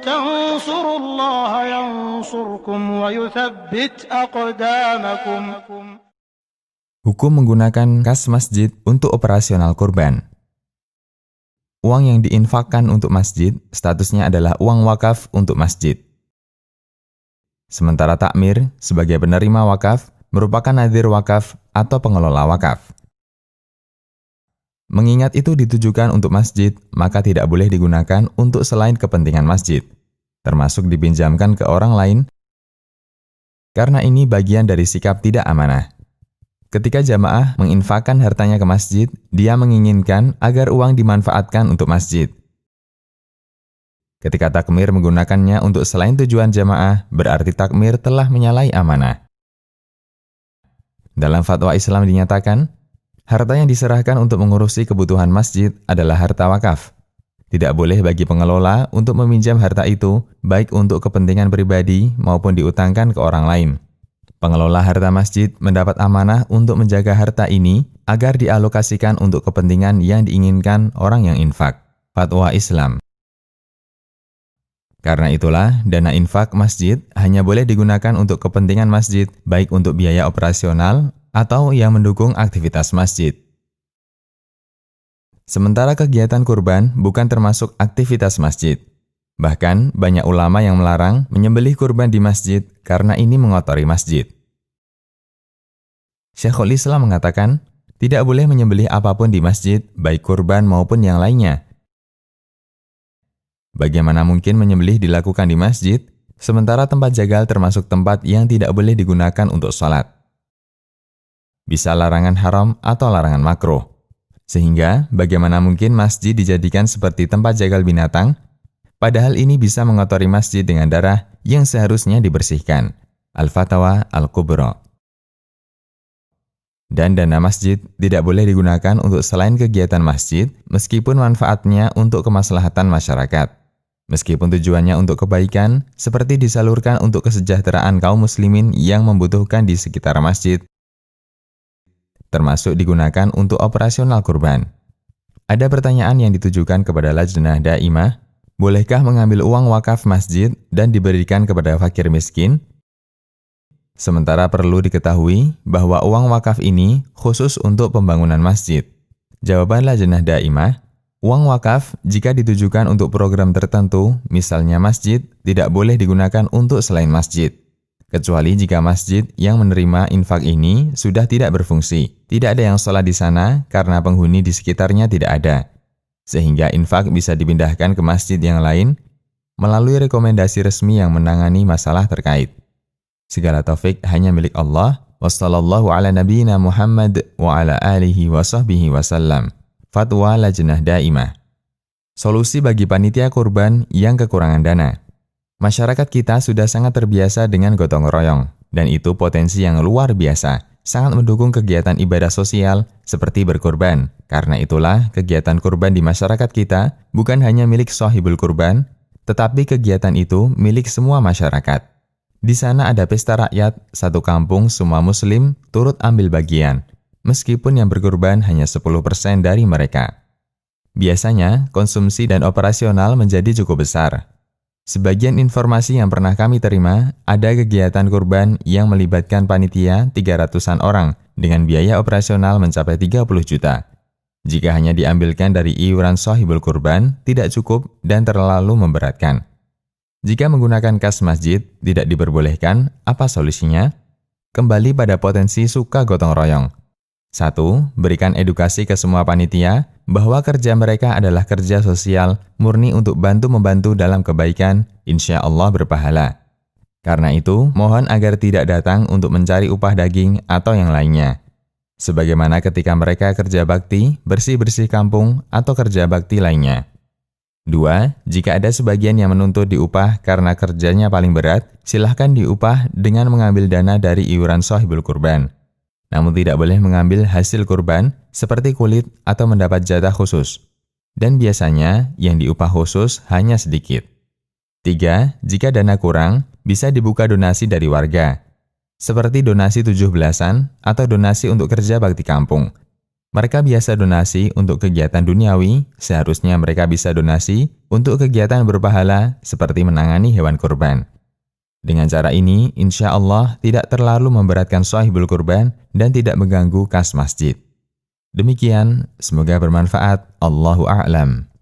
تنصروا الله ينصركم ويثبت أقدامكم. Hukum menggunakan kas masjid untuk operasional kurban. Uang yang diinfakkan untuk masjid, statusnya adalah uang wakaf untuk masjid. Sementara takmir, sebagai penerima wakaf, merupakan nadhir wakaf atau pengelola wakaf. Mengingat itu ditujukan untuk masjid, maka tidak boleh digunakan untuk selain kepentingan masjid, termasuk dipinjamkan ke orang lain, karena ini bagian dari sikap tidak amanah. Ketika jamaah menginfakkan hartanya ke masjid, dia menginginkan agar uang dimanfaatkan untuk masjid. Ketika takmir menggunakannya untuk selain tujuan jamaah, berarti takmir telah menyalahi amanah. Dalam fatwa Islam dinyatakan, harta yang diserahkan untuk mengurusi kebutuhan masjid adalah harta wakaf. Tidak boleh bagi pengelola untuk meminjam harta itu, baik untuk kepentingan pribadi maupun diutangkan ke orang lain. Pengelola harta masjid mendapat amanah untuk menjaga harta ini agar dialokasikan untuk kepentingan yang diinginkan orang yang infak. Fatwa Islam. Karena itulah, dana infak masjid hanya boleh digunakan untuk kepentingan masjid, baik untuk biaya operasional atau yang mendukung aktivitas masjid. Sementara kegiatan kurban bukan termasuk aktivitas masjid. Bahkan, banyak ulama yang melarang menyembelih kurban di masjid karena ini mengotori masjid. Syekhul Islam mengatakan, tidak boleh menyembelih apapun di masjid, baik kurban maupun yang lainnya. Bagaimana mungkin menyembelih dilakukan di masjid, sementara tempat jagal termasuk tempat yang tidak boleh digunakan untuk sholat? Bisa larangan haram atau larangan makruh. Sehingga, bagaimana mungkin masjid dijadikan seperti tempat jagal binatang, padahal ini bisa mengotori masjid dengan darah yang seharusnya dibersihkan. Al-Fatawa Al-Kubra. Dan dana masjid tidak boleh digunakan untuk selain kegiatan masjid, meskipun manfaatnya untuk kemaslahatan masyarakat. Meskipun tujuannya untuk kebaikan, seperti disalurkan untuk kesejahteraan kaum muslimin yang membutuhkan di sekitar masjid, termasuk digunakan untuk operasional kurban. Ada pertanyaan yang ditujukan kepada Lajnah Daimah, bolehkah mengambil uang wakaf masjid dan diberikan kepada fakir miskin? Sementara perlu diketahui bahwa uang wakaf ini khusus untuk pembangunan masjid. Jawaban Lajnah Daimah, uang wakaf jika ditujukan untuk program tertentu, misalnya masjid, tidak boleh digunakan untuk selain masjid. Kecuali jika masjid yang menerima infak ini sudah tidak berfungsi, tidak ada yang sholat di sana karena penghuni di sekitarnya tidak ada. Sehingga infak bisa dipindahkan ke masjid yang lain melalui rekomendasi resmi yang menangani masalah terkait. Segala taufik hanya milik Allah. Wassallallahu ala nabiyyina Muhammad wa ala alihi wa sahbihi wasallam. Fatwa Lajnah Daimah. Solusi bagi panitia kurban yang kekurangan dana. Masyarakat kita sudah sangat terbiasa dengan gotong royong, dan itu potensi yang luar biasa, sangat mendukung kegiatan ibadah sosial seperti berkurban. Karena itulah, kegiatan kurban di masyarakat kita bukan hanya milik shahibul kurban, tetapi kegiatan itu milik semua masyarakat. Di sana ada pesta rakyat, satu kampung semua muslim turut ambil bagian, meskipun yang berkurban hanya 10% dari mereka. Biasanya, konsumsi dan operasional menjadi cukup besar. Sebagian informasi yang pernah kami terima, ada kegiatan kurban yang melibatkan panitia 300-an orang dengan biaya operasional mencapai 30 juta. Jika hanya diambilkan dari iuran shahibul kurban, tidak cukup dan terlalu memberatkan. Jika menggunakan kas masjid tidak diperbolehkan, apa solusinya? Kembali pada potensi suka gotong royong. 1. Berikan edukasi ke semua panitia bahwa kerja mereka adalah kerja sosial murni untuk bantu-membantu dalam kebaikan, insya Allah berpahala. Karena itu, mohon agar tidak datang untuk mencari upah daging atau yang lainnya. Sebagaimana ketika mereka kerja bakti, bersih-bersih kampung, atau kerja bakti lainnya. 2. Jika ada sebagian yang menuntut diupah karena kerjanya paling berat, silahkan diupah dengan mengambil dana dari iuran shahibul kurban. Namun tidak boleh mengambil hasil kurban seperti kulit atau mendapat jatah khusus. Dan biasanya yang diupah khusus hanya sedikit. 3. Jika dana kurang, bisa dibuka donasi dari warga. Seperti donasi 17-an atau donasi untuk kerja bakti kampung. Mereka biasa donasi untuk kegiatan duniawi, seharusnya mereka bisa donasi untuk kegiatan berpahala seperti menangani hewan kurban. Dengan cara ini, insya Allah tidak terlalu memberatkan shahibul kurban dan tidak mengganggu kas masjid. Demikian, semoga bermanfaat. Allahu a'lam.